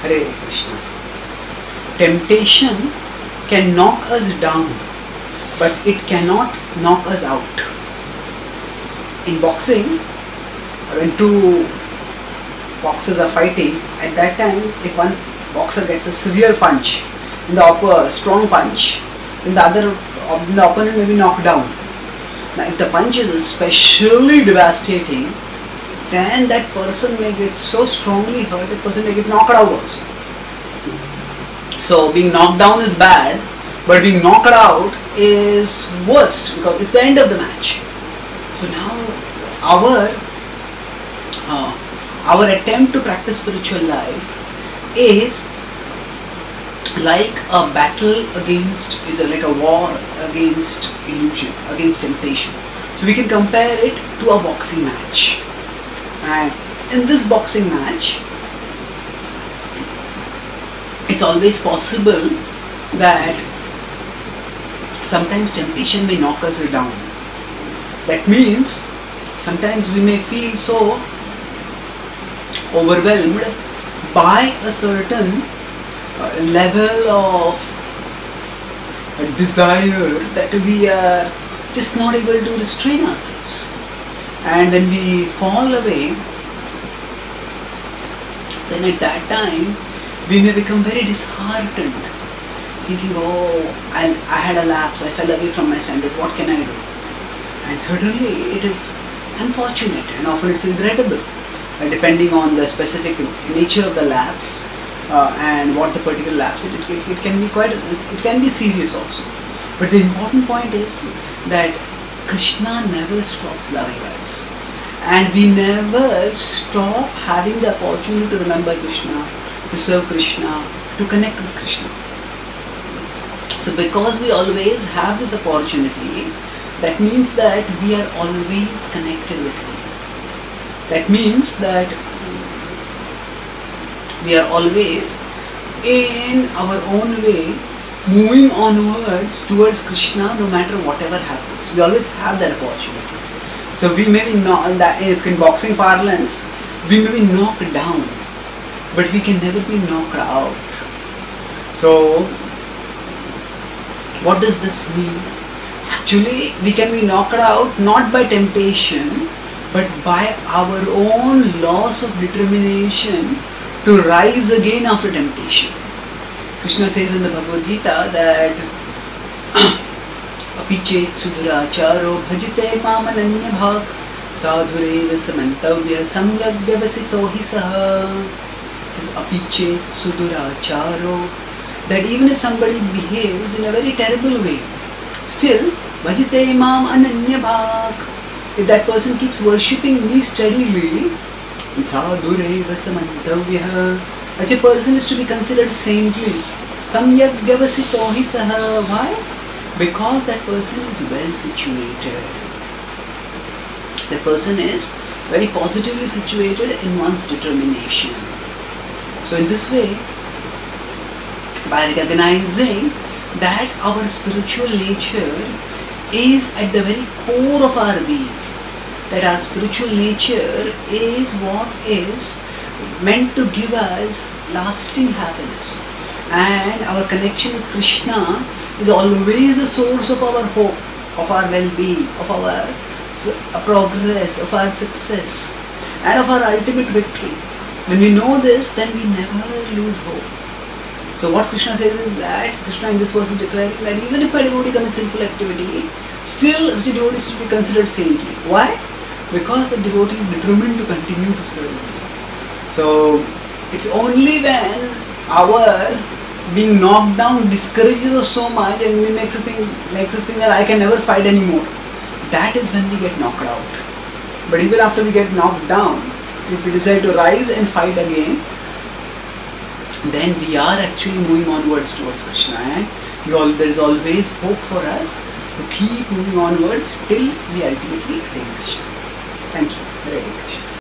Hare Krishna. Temptation can knock us down, but it cannot knock us out. In boxing, when two boxers are fighting, at that time, if one boxer gets a severe punch, in the strong punch, then the opponent may be knocked down. Now, if the punch is especially devastating, then that person may get so strongly hurt, that person may get knocked out also. So, being knocked down is bad, but being knocked out is worst because it's the end of the match. So now, our attempt to practice spiritual life is like a battle against, is like a war against illusion, against temptation. So we can compare it to a boxing match. And in this boxing match, it's always possible that sometimes temptation may knock us down. That means sometimes we may feel so overwhelmed by a certain level of desire that we are just not able to restrain ourselves. And when we fall away, then at that time we may become very disheartened, thinking, oh, I had a lapse, I fell away from my standards, what can I do? And certainly it is unfortunate and often it's regrettable, depending on the specific nature of the lapse and what the particular lapse is. It can be it can be serious also. But the important point is that Krishna never stops loving us, and we never stop having the opportunity to remember Krishna, to serve Krishna, to connect with Krishna. So because we always have this opportunity, that means that we are always connected with Him. That means that we are always in our own way moving onwards towards Krishna no matter whatever happens. We always have that opportunity. So we may be in boxing parlance, we may be knocked down, but we can never be knocked out. So what does this mean? Actually, we can be knocked out not by temptation, but by our own loss of determination to rise again after temptation. Krishna says in the Bhagavad Gita that apichet suduracharo bhajite mamananya bhak sadhureva samantavya samyak vyavasito hi saha. It says apichet suduracharo, that even if somebody behaves in a very terrible way, still bhajite mam ananya bhak, if that person keeps worshipping me steadily, sadhureva samantavya, such a person is to be considered saintly. Samyak vyavasito hi saha. Why? Because that person is well situated. That person is very positively situated in one's determination. So in this way, by recognizing that our spiritual nature is at the very core of our being, that our spiritual nature is what is meant to give us lasting happiness, and our connection with Krishna is always the source of our hope, of our well-being, of our progress, of our success, and of our ultimate victory. When we know this, then we never lose hope. So what Krishna says is that, Krishna in this verse is declaring that even if a devotee commits sinful activity, still the devotee is to be considered saintly. Why? Because the devotee is determined to continue to serve me. So it's only when our being knocked down discourages us so much and makes us think that I can never fight anymore. That is when we get knocked out. But even after we get knocked down, if we decide to rise and fight again, then we are actually moving onwards towards Krishna, and there is always hope for us to keep moving onwards till we ultimately attain Krishna. Thank you. Hare Krishna.